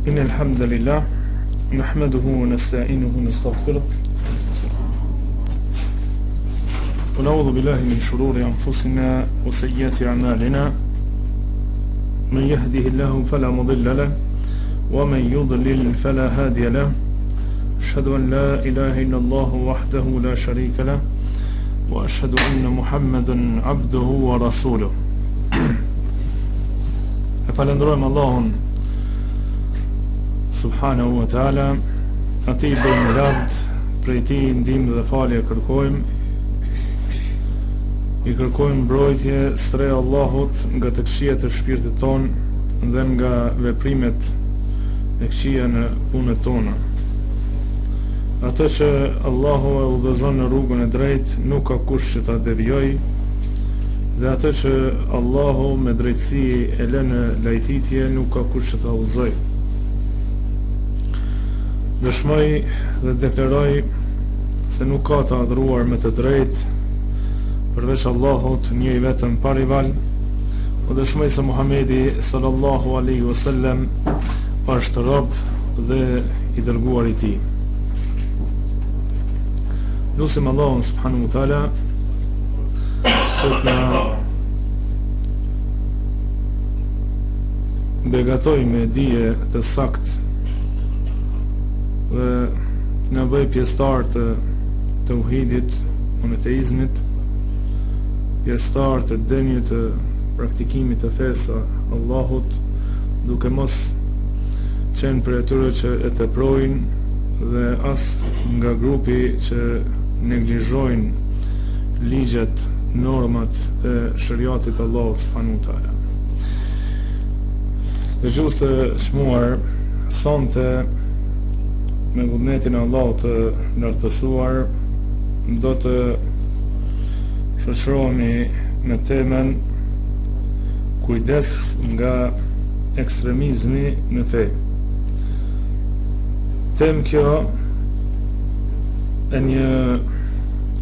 إن الحمد لله نحمده ونستعينه ونستغفره ونعوذ بالله من شرور أنفسنا وسيئات أعمالنا من يهده الله فلا مضل له ومن يضلل فلا هادي له أشهد أن لا إله إلا الله وحده لا شريك له وأشهد أن محمدا عبده ورسوله فلندرojmë Allahun subhanahu wa ta'ala, ati bëjmë lartë, prej ti ndihmë dhe falje kërkojmë, i kërkojmë mbrojtje stre Allahut nga të këqijat e shpirtit ton dhe nga veprimet e këqija në punët tona. Atë që Allahu e udhëzon në rrugën e drejtë nuk ka kush që ta devijoj, dhe atë që Allahu me drejtësi e lë në lajtitje nuk ka kush që ta udhëzoj. Dëshmoj dhe deklaroj se nuk ka të adhuruar me të drejtë përveç Allahut, një i vetëm pa rival, o dëshmoj se Muhamedi sallallahu alaihi wasallam është rob dhe i dërguar i tij. Lusim Allahun subhanahu wa taala që të na begatoj me dije të sakt dhe na bëj pjesëtar të tauhidit, monoteizmit, pjesëtar të denjë të praktikimit të fesë Allahut, duke mos qenë për atyre që e teprojnë dhe as nga grupi që neglizhojnë ligjet, normat e shariatit Allahut subhanahu wa taala. Dëgjues të çmuar, sonte me vullnetin e Allahut të lartësuar do të shoqërohemi me temën kujdes nga ekstremizmi në fe. Temë kjo e një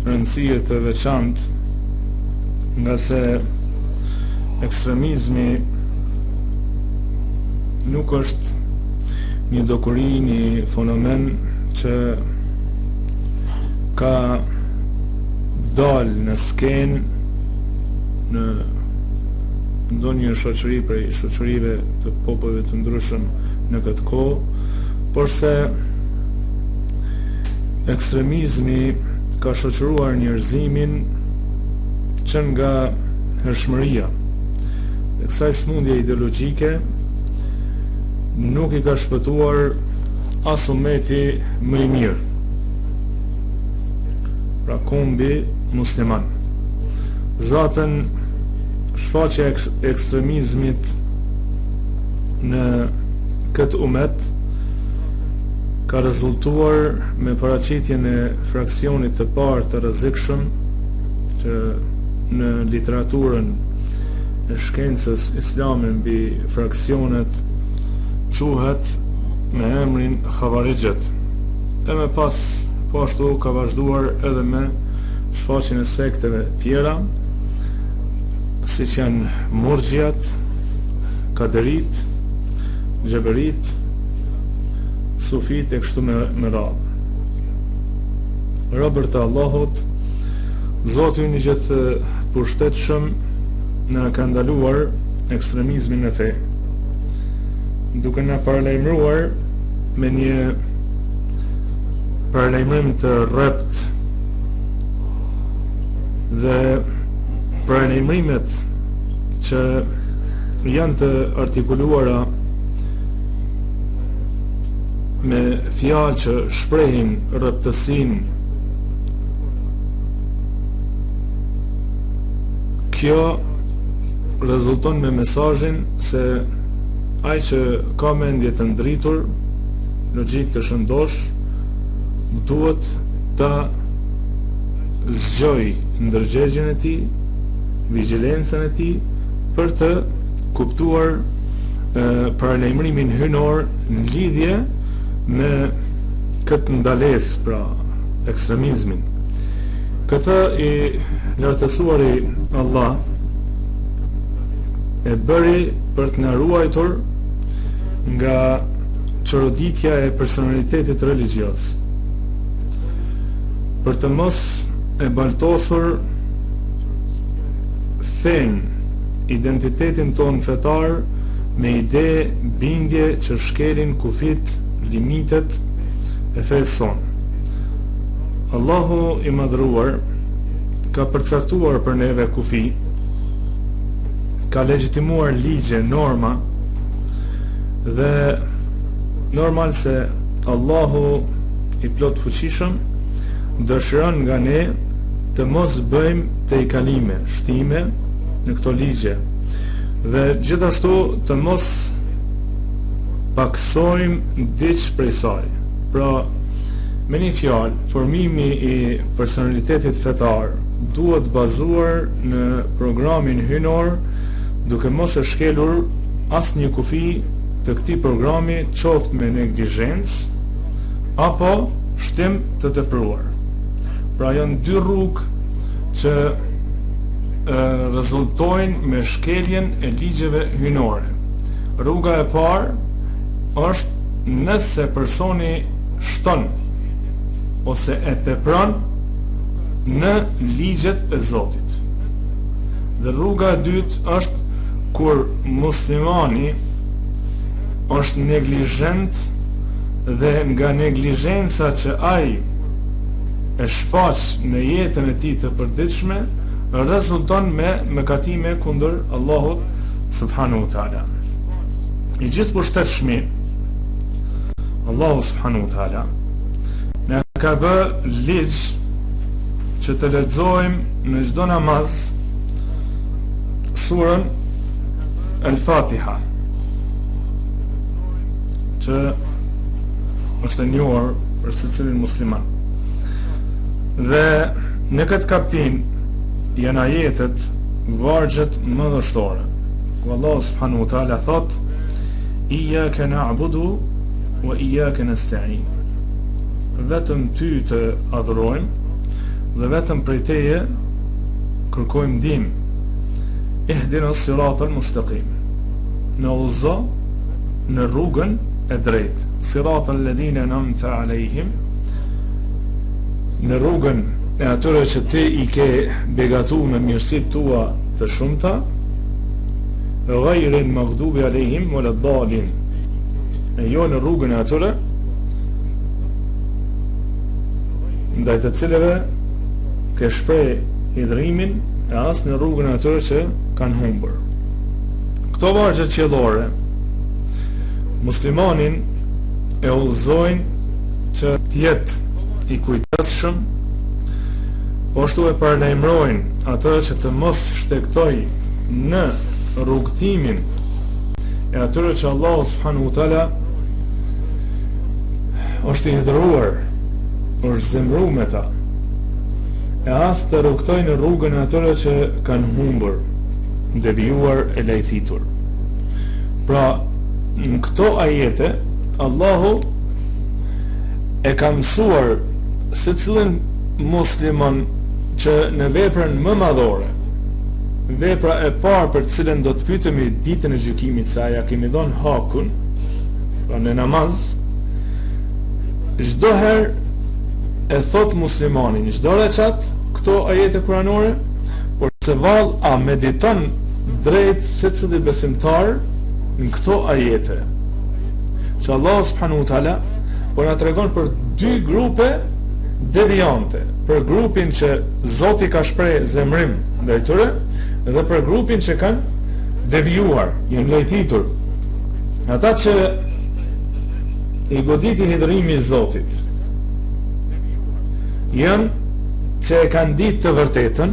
rëndësie të veçantë, nga se ekstremizmi nuk është një dokuri, një fenomen që ka dalë në skenë në ndonjë shoqëri prej shoqërive të popujve të ndryshëm në këtë kohë, por se ekstremizmi ka shoqëruar njerëzimin që nga hershmëria dhe kësaj smundje ideologjike nuk i ka shpëtuar as ummeti më i mirë, pra kombi musliman. Zaten shfaqja e ekstremizmit në këtë ummet ka rezultuar me paraqitjen e fraksionit të parë të rrezikshëm që në literaturën e shkencës islame mbi fraksionet quhet me emrin Khawarijët. E me pas po ashtu ka vazhduar edhe me shfaqjen e sekteve tjera, siç janë Murxhiat, Kaderit, Xheberit, Sufit e kështu me radhë. Robert e Allahut, Zoti i gjithë pushtetshëm na ka ndaluar ekstremizmin në fe, duke na paralajmëruar me një paralajmërim të rrept dhe paralajmërimet që janë të artikuluara me fjalë që shprehin rreptësinë. Kjo rezulton me mesazhin se ai që ka mendje të ndritur, logjik të shëndosh, duhet ta zgjoj ndërgjegjen e tij, vigjilencën e tij për të kuptuar paralajmërimin hynor në lidhje me këtë ndalesë, pra ekstremizmin. Këtë i lartësuari Allah e bëri për të na ruajtur nga çoroditja e personalitetit religjioz, për të mos e baltosur fen, identitetin ton fetar me ide, bindje që shkelin kufit, limitet e fesë son. Allahu i madhruar ka përcaktuar për neve kufi, ka legjitimuar ligje, norma, dhe normal se Allahu i plot fuqishëm dëshiron nga ne të mos bëjmë të i kalime, shtime në këto ligje, dhe gjithashtu të mos paksojmë diç prej saj. Pra, me një fjalë, formimi i personalitetit fetar duhet bazuar në programin hynor, duke mos e shkelur asnjë kufi të këtij programi, qoftë me neglizhencë apo shtim të tepruar. Pra janë dy rrugë që rezultojnë me shkeljen e ligjeve hynore. Rruga e parë është nëse personi shton ose e tepron në ligjet e Zotit. Dhe rruga e dytë është kur muslimani është neglizhent dhe nga neglizhenca që ai e shfaq në jetën e tij të përditshme rezulton me mëkatime kundër Allahut subhanahu wa taala. I gjithë pushtetshmi Allahu subhanahu wa taala na ka bë ligj që të lexojmë në çdo namaz surën Al-Fatiha, që është e njohur për secilin musliman. Dhe në këtë kaptin janë ajetet, vargjet mëdhështore, ku Allah subhanahu wa taala thot: Iyyaka na'budu wa iyyaka nasta'in. Vetëm ty të adhurojmë dhe vetëm prej teje kërkojmë ndihmë. Ihdina as-siratal mustaqim. Në udhëzo në rrugën e drejtë. Siratal ladhina an'amta alayhim. Në rrugën e atyre që ti i ke begatuar me mirësitë tua të shumta, ghayril maghdubi alayhim waladdallin. E jo në rrugën e atyre ndaj të cilëve ke shpreh hidhrimin, e as në rrugën e atyre që kanë humbur. Këto vargje qiellore muslimanin e udhëzojnë që të jetë i kujdesshëm, po ashtu e paralajmërojnë atë që të mos shtektoj në rrugtimin e atyre që Allahu subhanahu wa taala është i hidhruar, është zemruar me ta, e as të rrugtoj në rrugën e atyre që kanë humbur, devijuar e lajthitur. Pra, në këto ajete Allahu e ka mësuar secilin musliman që në veprën më madhore, vepra e parë për të cilën do të pyetemi ditën e gjykimit se a ja kemi dhënë hakun, pra në namaz, çdo herë e thot muslimanin, çdo recat këto ajete kuranore, por se vallë a mediton drejt secili besimtar në këto ajete, që Allah subhanahu wa taala po na tregon për dy grupe devijante, për grupin që Zoti ka shpreh zemrim ndaj tyre dhe për grupin që kanë devijuar, janë lajthitur. Ata që i goditi hidhrimi i Zotit janë që e kanë ditë të vërtetën,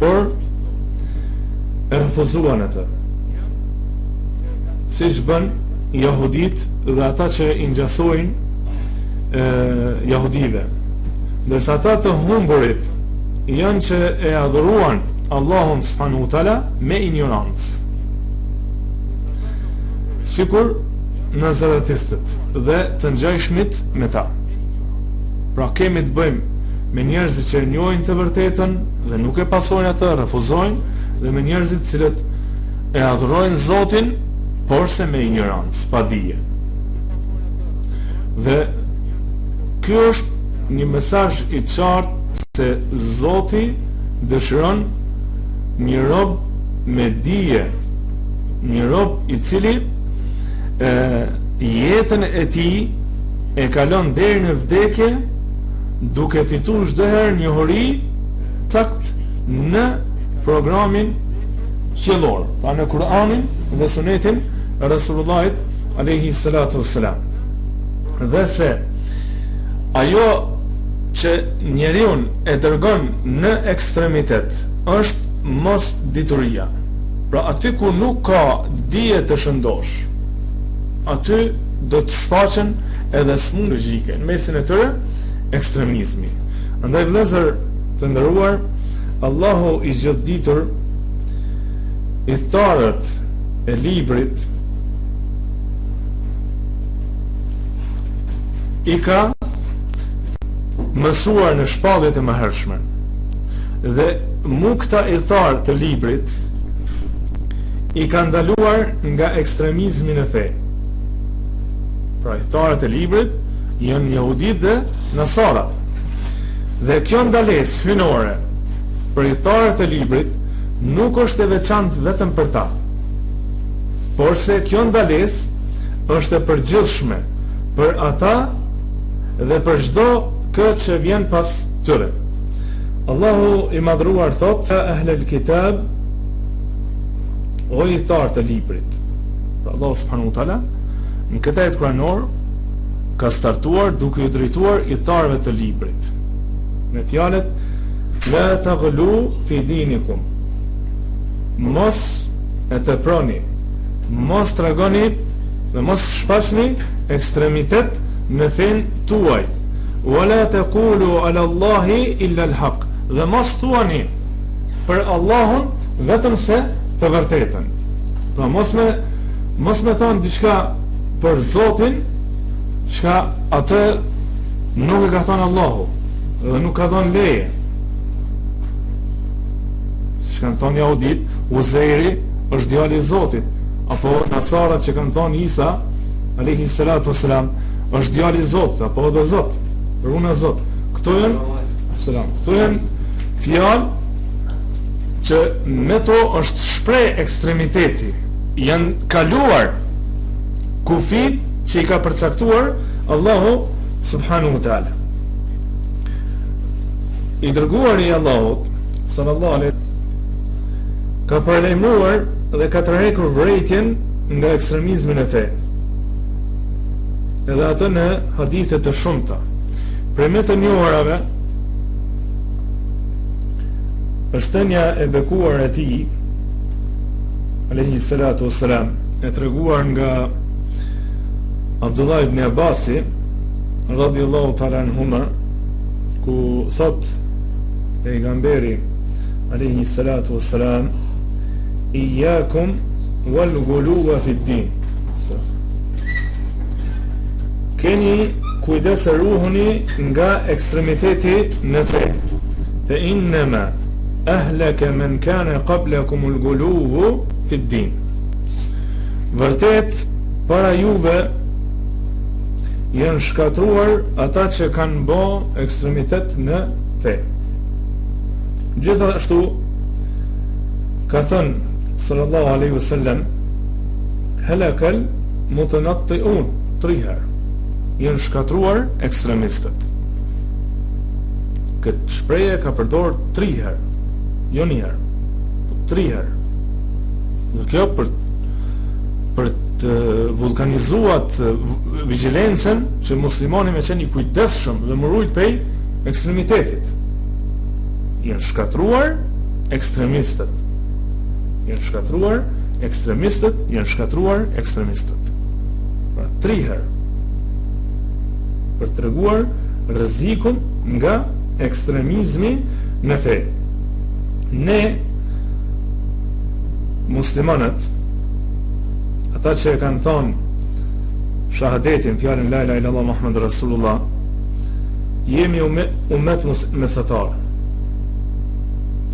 por e refuzuan atë, siç bën jahudit dhe ata që i ngjasojnë jahudive, ndërsa ata të humburit janë që e adhuruan Allahun subhanahu wa taala me ignorancë, sikur nazaretistët dhe të ngjashmit me ta. Pra kemi të bëjmë me njerëzit që njohin të vërtetën dhe nuk e pasojnë atë, refuzojnë, dhe me njerëzit cilët e adhurojnë Zotin, por se me ignorancë, pa dije. Dhe ky është një mesazh i qartë se Zoti dëshiron një rob me dije, një rob i cili jetën e tij e kalon deri në vdekje duke fituar çdo herë një hori sakt në programin qiellor, pra në Kur'anin dhe Sunetin e Rasulullahit alayhi salatu wassalam. Dhe se ajo që njeriu e dërgon në ekstremitet është mos dituria. Pra aty ku nuk ka dije të shëndosh, aty do të shfaqen edhe smundje logjike. Në mesin e tyre ekstremizmi. Andaj vëllezër të nderuar, Allahu i gjithditur, i thtarët e librit i ka mësuar në shpalljet e mëhershme. Dhe mu këta i tharë të librit i ka ndaluar nga ekstremizmi në fe. Pra i tharët e librit janë jehudit dhe nasarat. Dhe kjo ndalesë hynore për i tharët e librit nuk është e veçantë vetëm për ta, por se kjo ndalesë është e përgjithshme për ata dhe për çdo kë që vjen pas tyre. Allahu i madhruar thot: "Ya ahlal kitab", o i tharë të librit. Pra Allahu subhanahu wa taala në këtë ajet kuranor ka startuar duke u drejtuar i tharëve të librit me fjalët la taghlu fi dinikum, mos e teproni, mos tregoni dhe mos shpashni ekstremitet në fen tuaj, wala taqulu ala Allahi illa al-haq, dhe mos thuani për Allahun vetëm se të vërtetën. Pra mos me thonë diçka për Zotin çka atë nuk e ka thonë Allahu dhe nuk ka thonë leje. Që kanë thonë jahudit, Uzeiri është djali i Zotit, apo nasarat që kanë thonë Isa alayhi salatu wassalam është djali i Zotit, apo dhe Zot, runa Zot. Këto janë fjalë që me to është shpreh ekstremiteti, janë kaluar kufit që i ka përcaktuar Allahu subhanahu wa taala. I dërguari i Allahut sallallahu alaihi ka përlajmëruar dhe ka tërhequr vërejtjen nga ekstremizmi në fe. Edhe atë në hadithe të shumta. Për me të njohurave është thënia e bekuar e tij alayhi salatu wassalam, e treguar nga Abdullah ibn Abbasi radhiyallahu ta'ala anhuma, ku thot pejgamberi alayhi salatu wassalam: "Iyyakum wal ghuluwa fi d-din", keni kujdes e ruhuni nga ekstremiteti në fe. Fa innama ahlaka man kana qablakum al-ghuluw fi d-din. Vërtet para juve janë shkatruar ata që kanë bë ekstremitet në fe. Gjithashtu ka thënë sallallahu alaihi wasallam: "Halakal mutanatti'un", 3 herë janë shkatruar ekstremistët. Këtë shprehje ka përdorur 3 herë, jo një herë, 3 herë. Dhe kjo për të vulkanizuat vigjilencën që muslimani me qenë i kujdesshëm dhe më rujt prej ekstremitetit. Janë shkatruar ekstremistët. Janë shkatruar ekstremistët, janë shkatruar ekstremistët. Pra 3 herë. Për të treguar rrezikun nga ekstremizmi në fe. Ne muslimanët, ata që kanë thonë shahadetin, fjalën la ilaha illallah Muhammadur Rasulullah, jemi umet mesatar.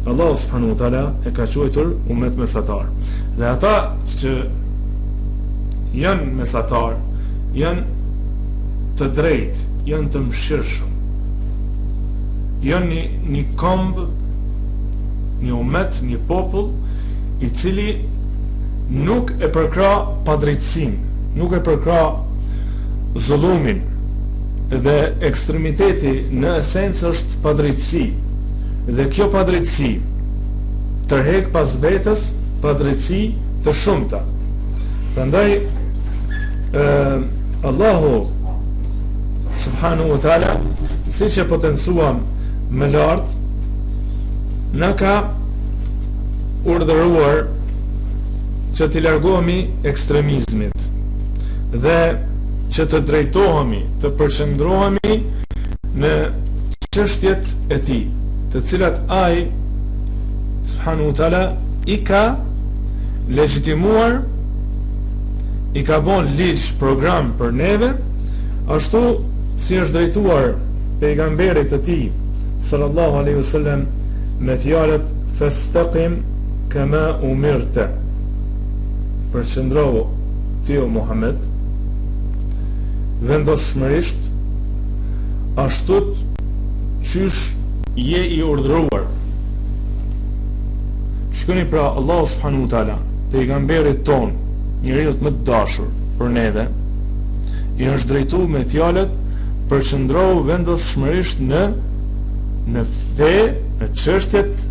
Allah subhanahu wa taala e ka quajtur umet mesatar. Dhe ata që janë mesatar, janë të drejtë, janë të mëshirshëm. Janë një kombë, një umet, një popull i cili nuk e përkra padrejtësinë, nuk e përkra zullumin, dhe ekstremiteti në esencë është padrejtësi. Dhe kjo padrejtësi tërheq pas vetës padrejtësi të shumta. Prandaj Allahu subhanahu wa taala, siç e potencuam më lart, na ka urdhëruar që t'i largohemi ekstremizmit dhe që të drejtohemi, të përqendrohemi në çështjet e tij, të cilat ai subhanahu wa taala i ka legjitimuar, i ka bon ligj, program për neve, ashtu si është drejtuar pejgamberit të tij sallallahu alaihi wasallam me fjalët fastaqim kama umirta, përqendrohu ti o Muhammed vendosshmërisht ashtu qysh je i urdhëruar. Shkoni pra Allah subhanahu wa taala pejgamberit ton, njeriu më të dashur për neve, i është drejtuar me fjalët përqendrohu vendosshmërisht në fe, në çështjet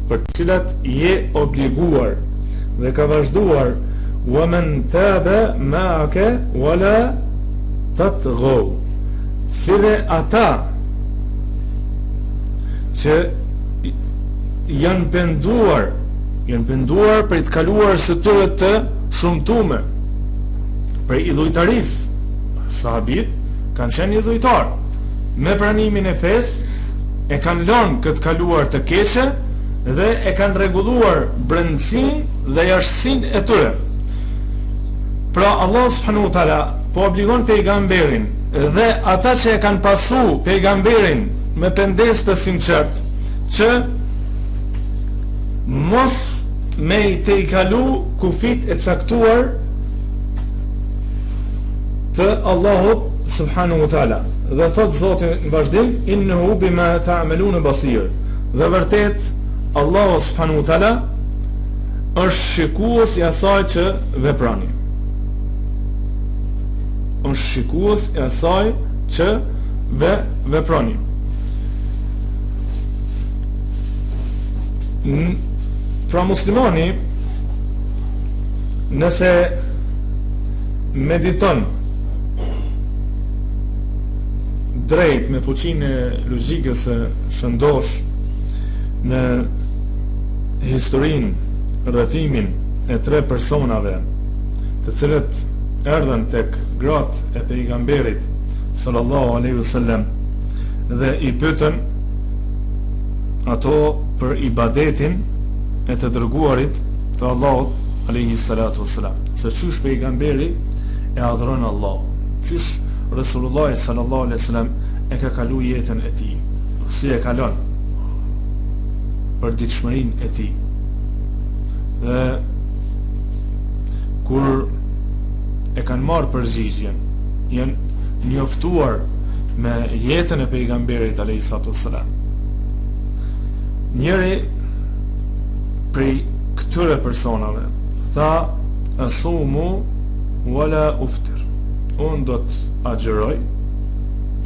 për të cilat je obliguar, dhe ka vazhduar wa man taba ma'aka wala tatghaw, si dhe ata që janë penduar për të kaluar së tyre të shumtume, për idhujtarisë. Sahabit kanë qenë idhujtar, me pranimin e fesë e kanë lënë këtë kaluar të keqe dhe e kanë rregulluar brendësinë dhe jashtësinë e tyre. Pra Allah subhanahu wa taala po obligon pejgamberin dhe ata që e kanë pasu pejgamberin me pendes të sinqert që mos me i te i kalu kufit e caktuar të Allahut subhanahu wa taala. Dhe thot Zoti në vazhdim, innehu bima ta'malun basir, dhe vërtet Allahu subhanahu wa taala është shikues i asaj që veproni. Është shikues i asaj që veproni. Pra muslimani, nëse mediton drejt me fuqinë e logjikës së shëndosh në historinë, rrëfimin e 3 personave të cilët erdhën tek gratë e pejgamberit sallallahu alaihi wasallam dhe i pyetën ato për ibadetin e të dërguarit të Allahut alaihi salatu wassalam, se çysh pejgamberi e adhuron Allah, çysh Resulullah sallallahu alaihi wasallam e ka kalu jetën e tij, si e kalon për ditëshmërinë e tij. Dhe kur e kanë marrë përgjigjen, janë njoftuar me jetën e pejgamberit alayhi salatu wassalam. Njëri prej këtyre personave tha asumu wala uftir, unë do të agjeroj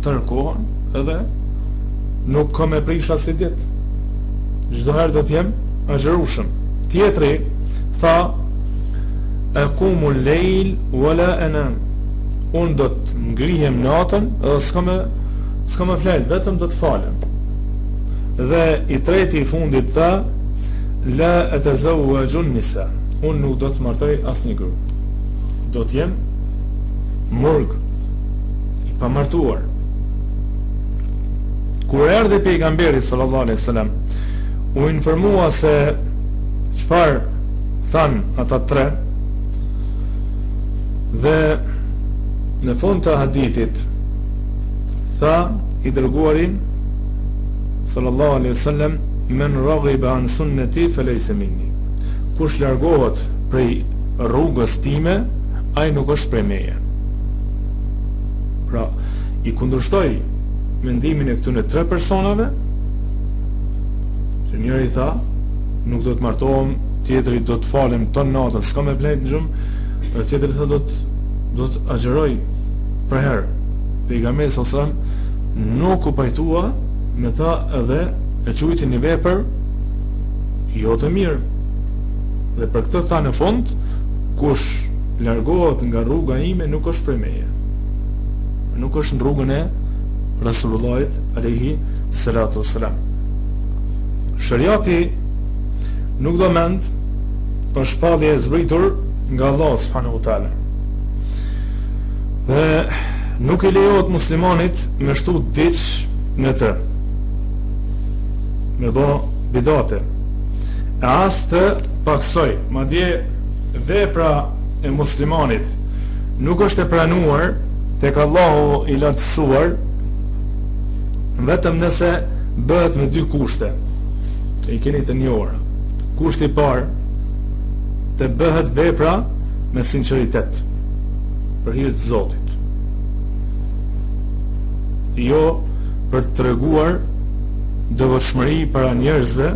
tërë kohën edhe nuk kam e prish asnjë ditë, çdo herë do të jem agjerueshëm. Tjetri tha aqumu al-layl wala anam, unë do të ngrihem natën edhe s'kam me flal, vetëm do të falem. Dhe i treti i fundit tha la atazawwaju an-nisa, unë nuk do të martoj asnjë grua, do të jem murg, i pamartuar. Kur erdhi pejgamberi sallallahu alaihi wasallam, u informua se çfarë than ata 3, dhe në fund të hadithit tha i dërguarin sallallahu alaihi wasallam, men raghiba an sunnati falaysa minni, kush largohet prej rrugës time, ai nuk është prej meje. Pra i kundërshtoi mendimin e këtyre tre personave, që njëri tha, nuk do të martohem, tjetri do të falem ton natën, s'ka me vlerë në gjumë, tjetri tha do të agjeroj për herë. Pejgamberi sallallahu alajhi wasallam nuk u pajtua me ta edhe e quajti një vepër jo të mirë. Dhe për këtë tha në fund, kush largohet nga rruga ime nuk është prej meje. Nuk është në rrugën e Rasulullahit alayhi salatu wassalam. Shariati nuk do mend për shpallje e zbritur nga Allah subhanahu wa taala. Dhe nuk i lejohet muslimanit me shtu diç në të, me bë bidate, e as të paksoj. Madje vepra e muslimanit nuk është e pranuar tek Allahu i lartësuar vetëm nëse bëhet me dy kushte. I keni të njohur. Kushti i parë, të bëhet vepra me sinqeritet për hir të Zotit. Jo për të treguar devotshmëri para njerëzve,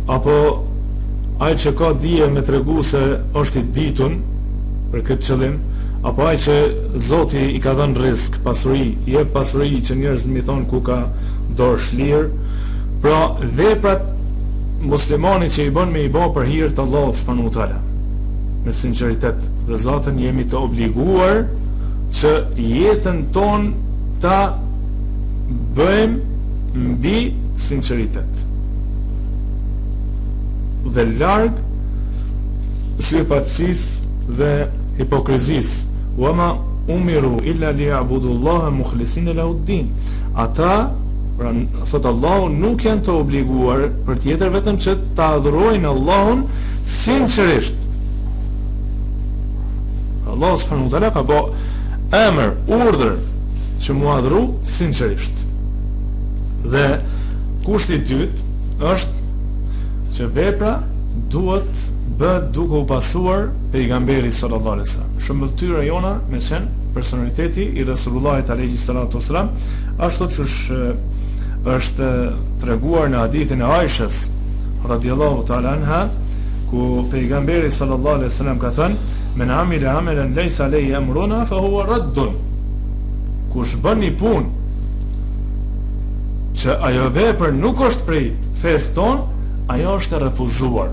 apo ai që ka dije me tregu se është i ditun për këtë qëllim, apo ai që Zoti i ka dhënë rrezik, pasuri, jep pasuri që njerëzit mi thon ku ka dorë shlir. Pra veprat muslimani që i bën me i bë për hir të Allahut subhanahu wa taala me sinqeritet, dhe zatën jemi të obliguar që jetën tonë ta bëjmë mbi sinqeritet dhe larg sypatësisë dhe hipokrizisë. Wa ma umiru illa liya'budullaha mukhlisina lahu ad-din. Ata, pra thot Allahu, nuk janë të obliguar për tjetër vetëm që ta adhurojnë Allahun sinqerisht. Allah subhanahu wa taala ka bë emër, urdhër që mu adhuru sinqerisht. Dhe kushti i dytë është që vepra duhet bëhet duke u pasuar pejgamberi sallallahu alaihi wasallam. Shëmbëltyra jona me qenë personaliteti i Rasulullahit alayhi salatu wasalam, ashtu siç është treguar në hadithin e Aishës radhiyallahu ta'ala anha, ku pejgamberi sallallahu alaihi wasallam ka thënë: "Men amila amalan laysa alayhi amruna fa huwa raddun." Kush bën një punë që ajo vepër nuk është prej fesë tonë, ajo është e refuzuar.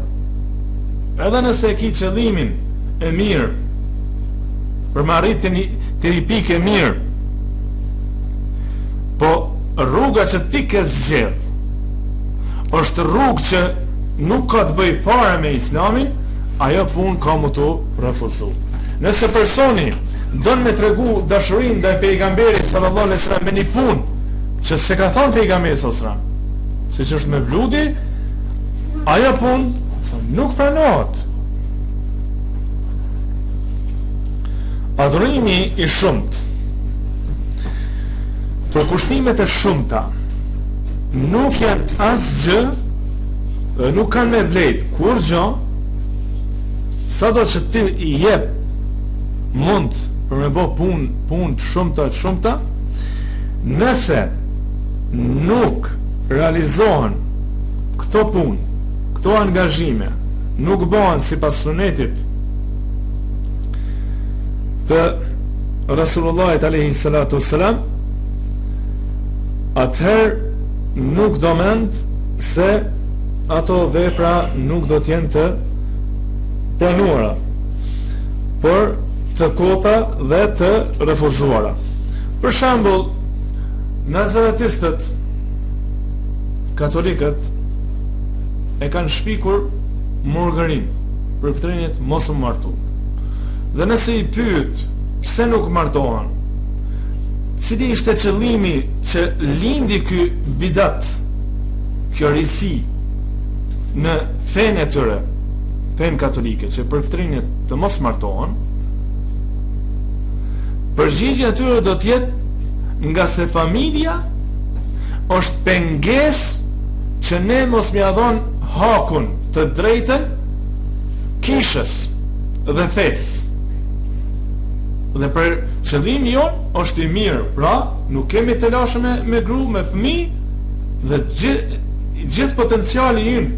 Edhe nëse e ki qëllimin e mirë për më arrit të një pikë e mirë, po rruga që ti ke zgjedh është rrugë që nuk ka të bëj fare me Islamin, ajo punë ka më të refuzu. Nëse personi don me tregu dashurinë ndaj pejgamberit sallallahu alaihi wasallam me një punë që se ka thonë pejgamberi sallallahu alaihi wasallam, siç është me vludi, ajo punë nuk pranohet. Adhurimi i shumt, për kushtimet e shumta, nuk janë asgjë, nuk kanë me vlerë kur gjë, sado që ti i jep mund për me bë punë të shumta, nëse nuk realizohen këto punë, këto angazhime, nuk bëhen sipas sunetit të Rasulullahit alayhi salatu wassalam, atëherë nuk do mend se ato vepra nuk do të jenë të pranuara, por të kota dhe të refuzuara. Për shembull, nazaretistët katolikët e kanë shpikur murgërin për ftrenit mos u martu. Dhe nëse i pyet pse nuk martohen, cili ishte qëllimi që lindi ky bidat, kjo risi në fenë e tyre, fenë katolike, që për ftrenit të mos martohen, përgjigjja e tyre do të jetë nga se familja është pengesë që ne mos mja dhon hakun të drejtën kishës dhe fesë. dhe për qëllimi jon është i mirë. Pra, nuk kemi të lashëm me gru, me fëmijë, dhe gjithë potenciali ynë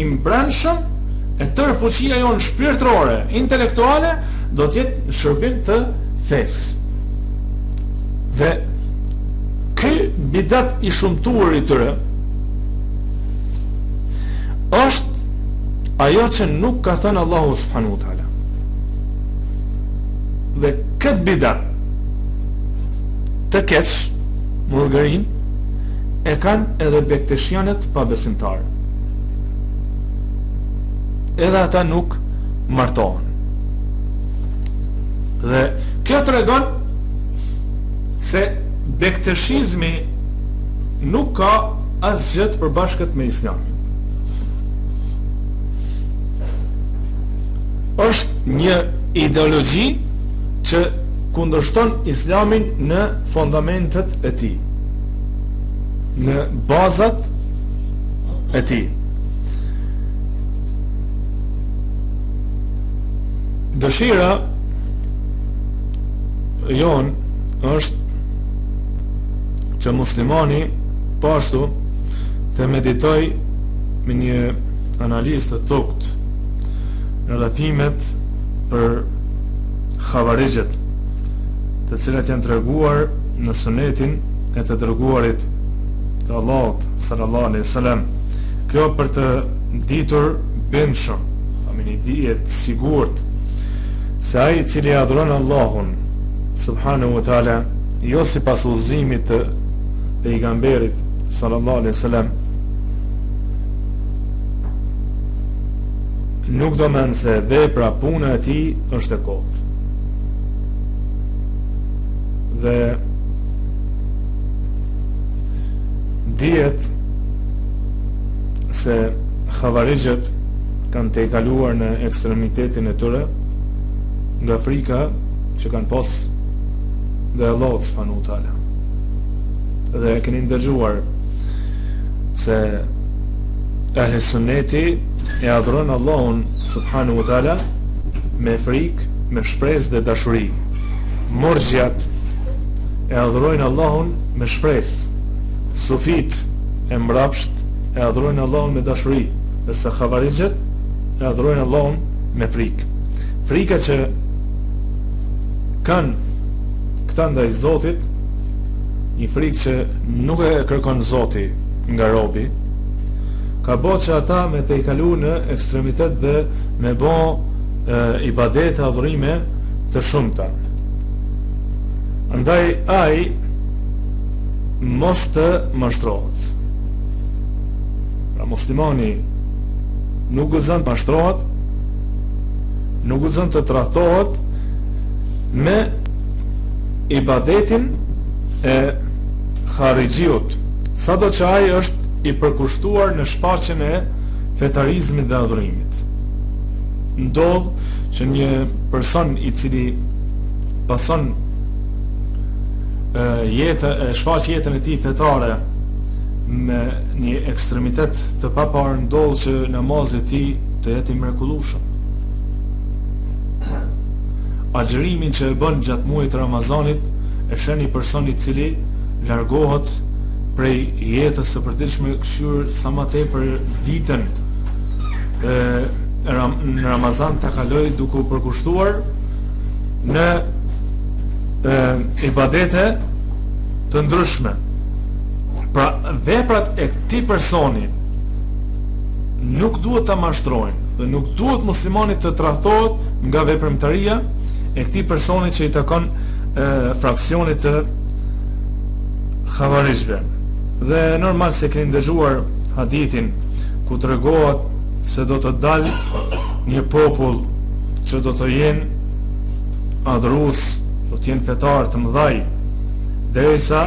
i mbrëmshëm, e tërë fuqia jonë shpirtërore, intelektuale, do të jetë në shërbim të fesë. Dhe ky bidat i shumtuar i tyre është ajo që nuk ka thënë Allahu subhanahu wa taala. Dhe këtë bidat të keq, murgërin, e kanë edhe bekteshjanët pa besimtarë. Edhe ata nuk martohen. Dhe kjo tregon se bekteshizmi nuk ka asgjë të përbashkët me Islamin. Është një ideologji që kundërshton Islamin në fundamentet e tij, në bazat e tij. Dëshira jonë është që muslimani pashtu të meditoj me një analizë të thukt në rrëfimet për Khawarijët, të cilat janë treguar në sunetin e të dërguarit të Allahut sallallahu alaihi wasallam. Kjo për të ditur bindshëm, me një dije të sigurt se ai i cili adhuron Allahun subhanahu wa taala jo sipas udhëzimit të pejgamberit sallallahu alaihi wasallam, nuk do men se vepra, puna e tij është e kotë. Dhe dihet se Khawarijët kanë tejkaluar në ekstremitetin e tyre nga frika që kanë pas dhe Allahu subhanahu wa taala. Dhe keni ndëgjuar se ahli sunneti e adhuron Allahun subhanahu wa taala me frikë, me shpresë dhe dashuri. Murxhiat e adhurojnë Allahun me shpresë. Sufit e mbrapsht e adhurojnë Allahun me dashuri, ndërsa Khawarijët e adhurojnë Allahun me frikë. Frika që kanë këta ndaj Zotit, një frikë që nuk e kërkon Zoti nga robi, ka bo që ata me të i kalu në ekstremitet dhe me bo ibadet, adhurime të shumta. Andaj ai mos të mashtrohet. Pra muslimani nuk guxon të mashtrohet, nuk guxon të trahtohet me ibadetin e Khawarijut, sado që ai është i përkushtuar në shfaqjen e fetarizmit dhe adhurimit. Ndodh që një person i cili pason shfaq jetën e tij fetare me një ekstremitet të papar, ndodh që namazi i tij të jetë i mrekullueshëm. Agjërimin që e bën gjatë muajit të Ramazanit e shën një person i cili largohet prej jetës së përditshme, këshyr sa më tepër ditën në Ramazan ta kaloj duke u përkushtuar në ibadete të ndryshme. Pra veprat e këtij personi nuk duhet ta mashtrojnë dhe nuk duhet muslimanit të trahtohet nga veprimtaria e këtij personi që i takon fraksionit të Khawarijve. Dhe normal se keni ndëgjuar hadithin ku tregohet se do të dalë një popull që do të jenë adhurues, do të jenë fetar të mëdhaj, derisa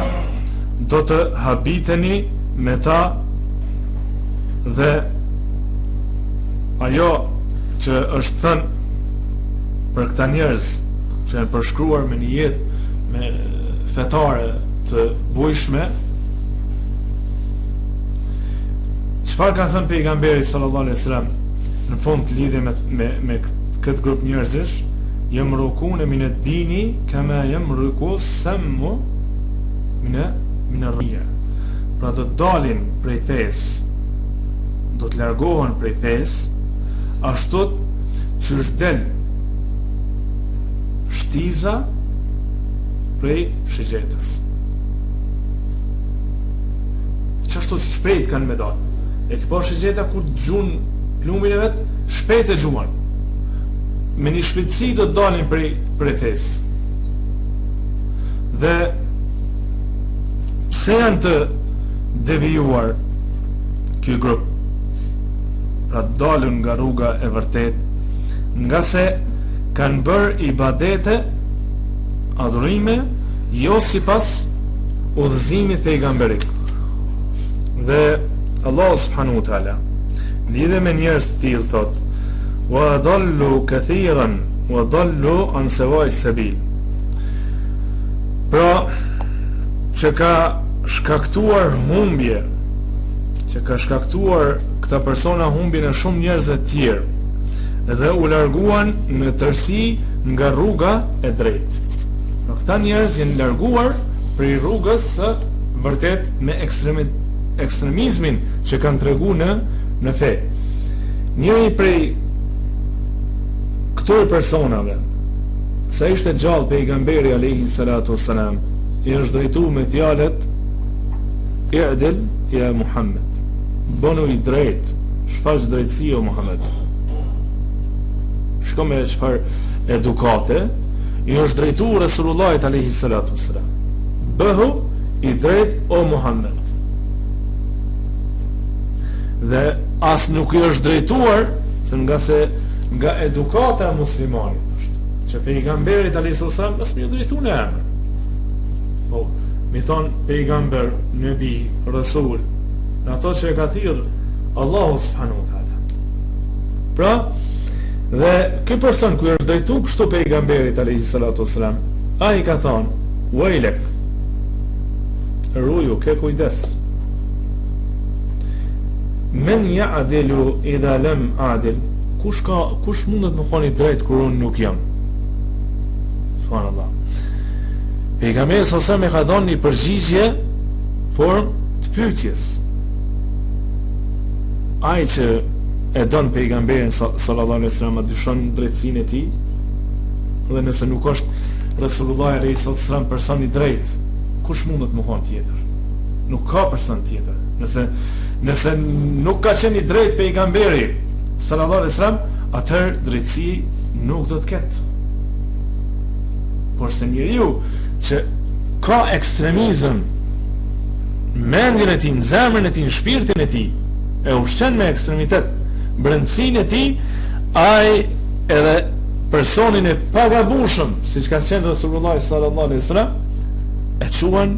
do të habiteni me ta, dhe ajo që është thënë për këta njerëz që janë përshkruar me një jetë me fetare të bujshme, çfarë ka thënë pejgamberi sallallahu alaihi wasallam në fund lidhje me këtë grup njerëzish, yamrukuna min ad-dini kama yamruku as-sammu min ar-riya. Pra do të dalin prej fesë, do të largohen prej fesë, ashtu që është del shtiza prej shigjetës. Qashtu shpejt kanë me dalë. E këpo shigjeta kur të gjun plumbin e vetë, shpejt e gjuan. Me një shpejtësi do të dalin prej fesë. Dhe pse janë të devijuar ky grup? Pra dalën nga rruga e vërtet, nga se kanë bërë ibadete, adhurime, jo sipas udhëzimit pejgamberik. Dhe Allah subhanahu wa taala lidhe me njerëz të tillë thot: wa dallu kathiran wa dallu an sawa'i sabil. Pra që ka shkaktuar humbje, që ka shkaktuar këta persona humbjen e shumë njerëzve të tjerë dhe u larguan në tërësi nga rruga e drejtë. Pra këta njerëz janë larguar prej rrugës së vërtet me ekstremizmin që kanë tregu në fe. Njëri prej këtyre personave, sa ishte gjallë pejgamberi alayhi salatu wassalam, i është drejtu me fjalët: "I'dil ya Muhammed", bënu i drejt, shfaq drejtësi o Muhammed. Shko me çfarë edukate, i është drejtu Resulullahit alayhi salatu wassalam: "Bëhu i drejt o Muhammed". Dhe as nuk i është drejtuar, se nga edukata e muslimanit është që pejgamberit alayhis salam as më drejtu në emër. Po, mi thon pejgamber, nebi, rasul, në ato që e ka thirr Allahu subhanahu wa taala. Pra, dhe ky person ku është drejtu kështu pejgamberit alayhis salatu wassalam, ai ka thon: "Wailek", ruju, ke kujdes. Men ya'dilu idha lam a'dil, kush mundet më thoni drejt kur unë nuk jam? Subhanallah. Pejgamberi sallallahu alajhi wasallam ka dhënë një përgjigje formë të pyetjes. Ai që e don pejgamberin sallallahu alajhi wasallam dyshon drejtsinë e tij, dhe nëse nuk është Resulullah alayhi wasallam person i drejt, kush mundet më thon tjetër? Nuk ka person tjetër. Nëse nuk ka qenë i drejt pejgamberi sallallahu alajhi wasallam, atëherë drejtësi nuk do të ketë. Por se njeriu që ka ekstremizëm, mendjen e tij, zemrën e tij, shpirtin e tij, e ushqen me ekstremitet brendësinë e tij, ai edhe personin e pagabushëm, siç ka thënë Resulullah sallallahu alaihi wasallam, e quhen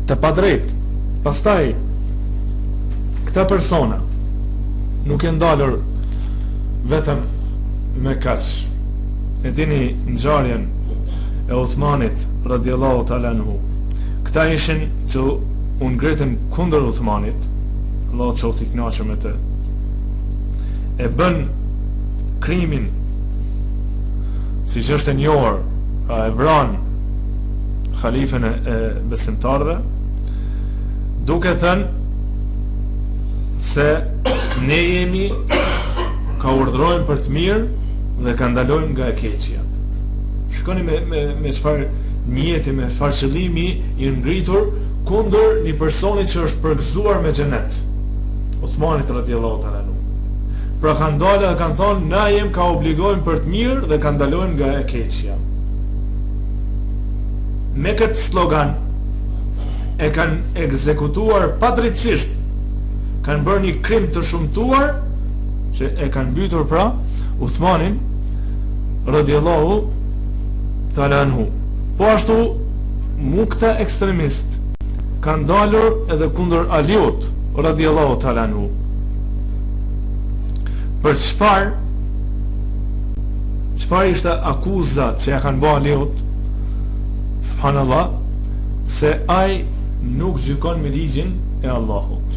të padrejt. Pastaj këta persona nuk e ndalur vetëm me kaq. E dini ngjarjen e Uthmanit radiallahu ta'ala anhu. Këta ishin që u ngritën kundër Uthmanit, Allah qoftë i kënaqur me të, e bën krimin siç është e njohur, e vran khalifen e besimtarëve, duke thënë se ne jemi ka urdhrojmë për të mirë dhe ka ndalojmë nga e keqja. Shikoni me çfarë njeti, me çfarë qëllimi i ngritur kundër një personi që është përgëzuar me xhenet, Uthmanit radiallahu ta'ala anhu. Pra kanë dalë dhe kanë thonë: na jem ka obligojmë për të mirë dhe ka ndalojmë nga e keqja. Me këtë slogan e kanë ekzekutuar padrejtisht, kanë bërë një krim të shumtuar që e kanë mbytur pra Uthmanin radiallahu ta'ala anhu. Po ashtu mu këta ekstremist kanë dalur edhe kundër Aliut radiallahu ta'ala anhu. Për çfarë ishte akuza që ja kanë bërë Aliut? Subhanallah, se ai nuk gjykon me ligjin e Allahut.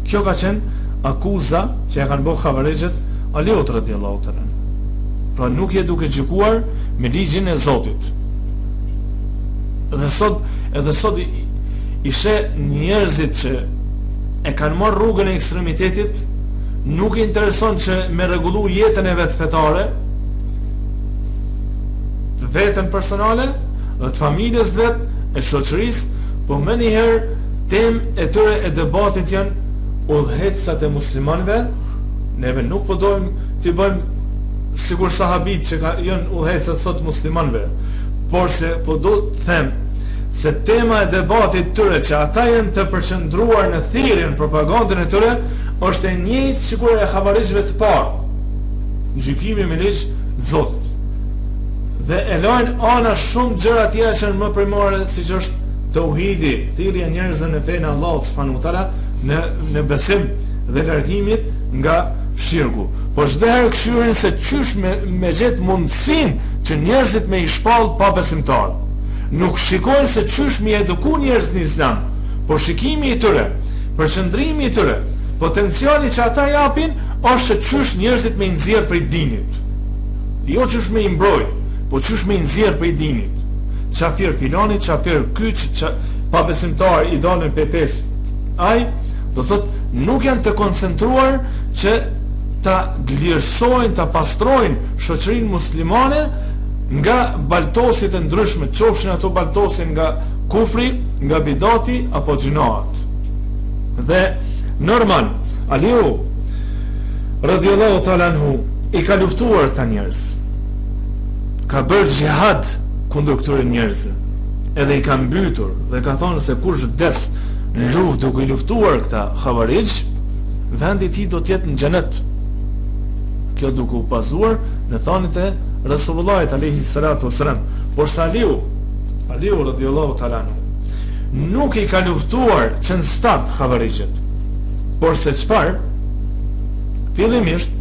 Kjo ka qenë akuza që ja kanë bërë xhavarexhet Aliut radiallahu ta'ala. Pra nuk je duke gjykuar me ligjin e Zotit. Edhe sot ishe njerëzit që e kanë marrë rrugën e ekstremitetit, nuk i intereson që me rregullu jetën e vetë fetare, të vetën personale dhe të familjes vetë, e shoqërisë, po më njëherë temë e tyre e debatit janë udhëheqësat e muslimanëve. Neve nuk po dojmë t'i bëjmë sikur sahabit që janë udhëheqësat sot muslimanëve, por se po do të them se tema e debatit tyre që ata janë të përqendruar në thirrjen, propagandën e tyre, është e njëjtë sikur e xhavarishëve të parë, gjykimi me ligj Zotit. Dhe e lajnë ana shumë gjëra tjera që janë më primare, siç është tauhidi, thirrja e njerëzve në fenë e Allahut subhanahu wa taala, në besim dhe largimit nga shirku. Po çdo herë këshyrin se çysh me gjet mundësinë që njerëzit me i shpall pa besimtar. Nuk shikojnë se çysh mi eduku njerëzit në Islam, por shikimi i tyre, përqendrimi i tyre, potenciali që ata japin është se çysh njerëzit me i nxjerr prej dinit. Jo çysh me i mbrojt, po çysh me i nxjerr prej dinit. Qafir filani, qafir kyç, pa besimtar i dalën pepes. Ai do thot nuk janë të koncentruar që ta vlerësojnë, ta pastrojnë shoqërinë muslimane nga baltosit e ndryshme, qofshin ato baltosin nga kufri, nga bidati apo gjinohat. Dhe normal, Aliu radhiyallahu ta'ala anhu i ka luftuar këta njerëz, ka bërë xhihad kundër këtyre njerëzve, edhe i ka mbytur dhe ka thonë se kush vdes në luftë duke i luftuar këta xhavarij, vendi i tij do të jetë në xhenet. Kjo duke u bazuar në thënien e Resulullahit alayhi salatu wasalam. Por sa Aliu radhiyallahu ta'ala anhu nuk i ka luftuar që në start xhavarijët, por se çfarë? Fillimisht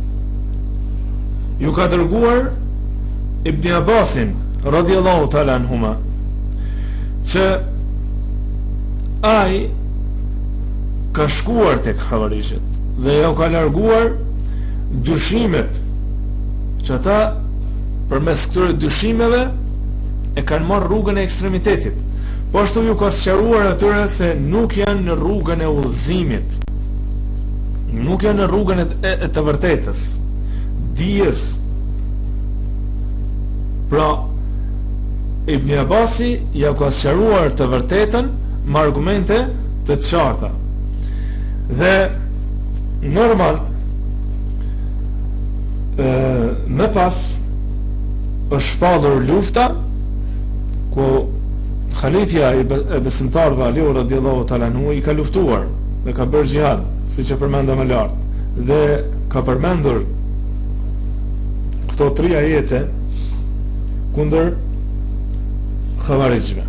ju ka dërguar Ibn Abbasin radhiyallahu ta'ala anhuma që ai ka shkuar tek xhavarijët dhe ja ka larguar dyshimet që ata përmes këtyre dyshimeve e kanë marrë rrugën e ekstremitetit. Po ashtu ju ka sqaruar atyre se nuk janë në rrugën e udhëzimit, nuk janë në rrugën e të vërtetës, dijes. Pra Ibn Abasi ja ka sqaruar të vërtetën me argumente të qarta. Dhe normal më pas është shpallur lufta ku Khalifja e besimtarëve Aliu radhiyallahu ta'ala anhu i ka luftuar dhe ka bërë xhihad, siç e përmenda më lart, dhe ka përmendur këto 3 ajete kundër xhavarijve.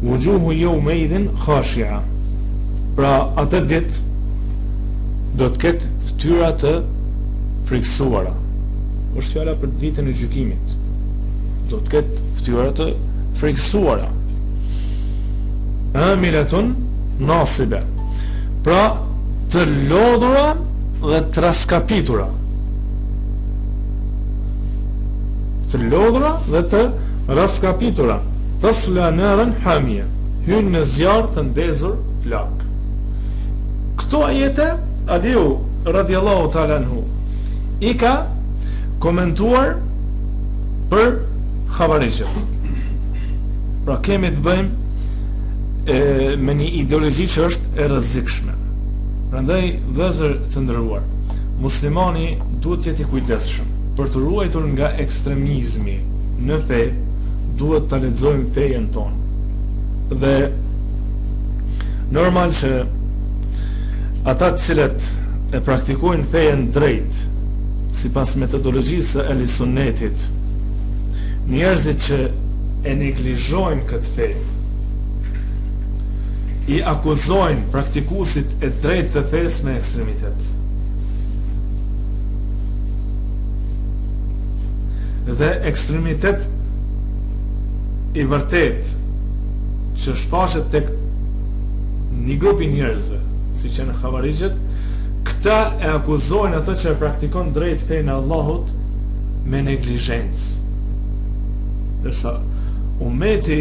Wujuhu yawmaidin khashi'a. Pra atë ditë do të ketë fytyra të friksuara. Është fjala për ditën e gjykimit. Do të ketë fytyra të friksuara. Amilatun nasiba. Pra të lodhura dhe të raskapitura. Të lodhura dhe të raskapitura. Tasla naran hamia. Hyn në zjarr të ndezur flak. Këto ajete Aliu radhiyallahu ta'ala anhu i ka komentuar për xhavarijët. Pra kemi të bëjmë me një ideologji që është e rrezikshme. Prandaj vëllezër të nderuar, muslimani duhet të jetë i kujdesshëm për të ruajtur nga ekstremizmi në fe. Duhet ta lexojmë fejen tonë. Dhe normal që ata të cilët e praktikojnë fejen drejt sipas metodologjisë së Ahlis-Sunnetit, njerëzit që e neglizhojnë këtë fe, i akuzojnë praktikuesit e drejtë të fesë me ekstremitet. Dhe ekstremitet i vërtet që shfaqet tek një grup i njerëzve, siç janë xhavarijët, këta e akuzojnë atë që e praktikon drejt fejnë e Allahut me neglizhencë. Dërsa ummeti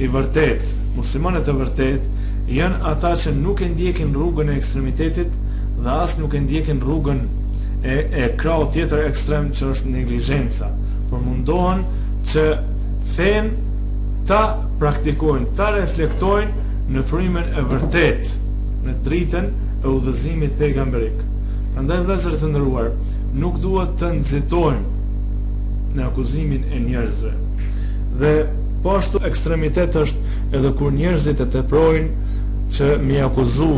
i vërtet, muslimanët e vërtet, janë ata që nuk e ndjekin rrugën e ekstremitetit dhe as nuk e ndjekin rrugën e krau tjetër ekstrem që është neglizhenca, por mundohen që fen ta praktikojnë, ta reflektojnë në frymën e vërtet, në dritën e udhëzimit pejgamberik. Prandaj vëllezër të nderuar, nuk duhet të nxitojmë në akuzimin e njerëzve. Dhe po ashtu ekstremitet është edhe kur njerëzit e teprojnë që mi akuzu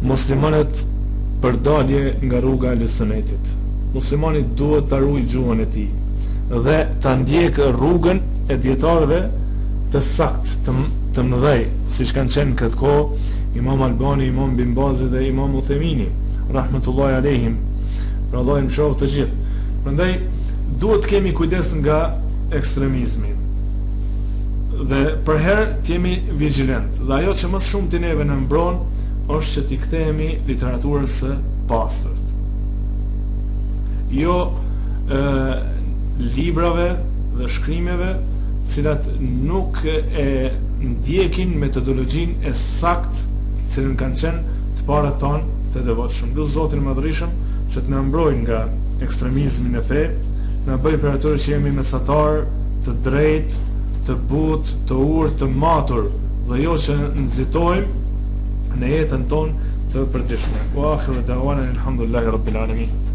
muslimanët për dalje nga rruga e Sunetit. Muslimani duhet ta ruajë gjuhën e tij dhe ta ndjekë rrugën e dietarëve të saktë, të mëdhej, siç kanë qenë këtë kohë Imam Albani, Imam Bin Bazi dhe Imam Uthemini, rahmetullahi alehim. Pra Allah i mëshiroj të gjithë. Prandaj duhet të kemi kujdes nga ekstremizmi. Dhe për herë të jemi vigjilent. Dhe ajo që më shumë të neve në mbron është që t'i kthehemi literaturës së pastërt. Jo librave dhe shkrimeve cilat nuk e ndjekin metodologjinë e saktë cilën kanë qenë të parët tonë të devotshëm. Lutë Zotin Madhërisëm që të na mbrojë nga ekstremizmi në fe, na bëj për atyre që jemi mesatar, të drejtë, të butë, të urtë, të matur, dhe jo që nxitojmë në jetën tonë të përditshme. Wa akhiru da'wana alhamdulillahi rabbil alamin.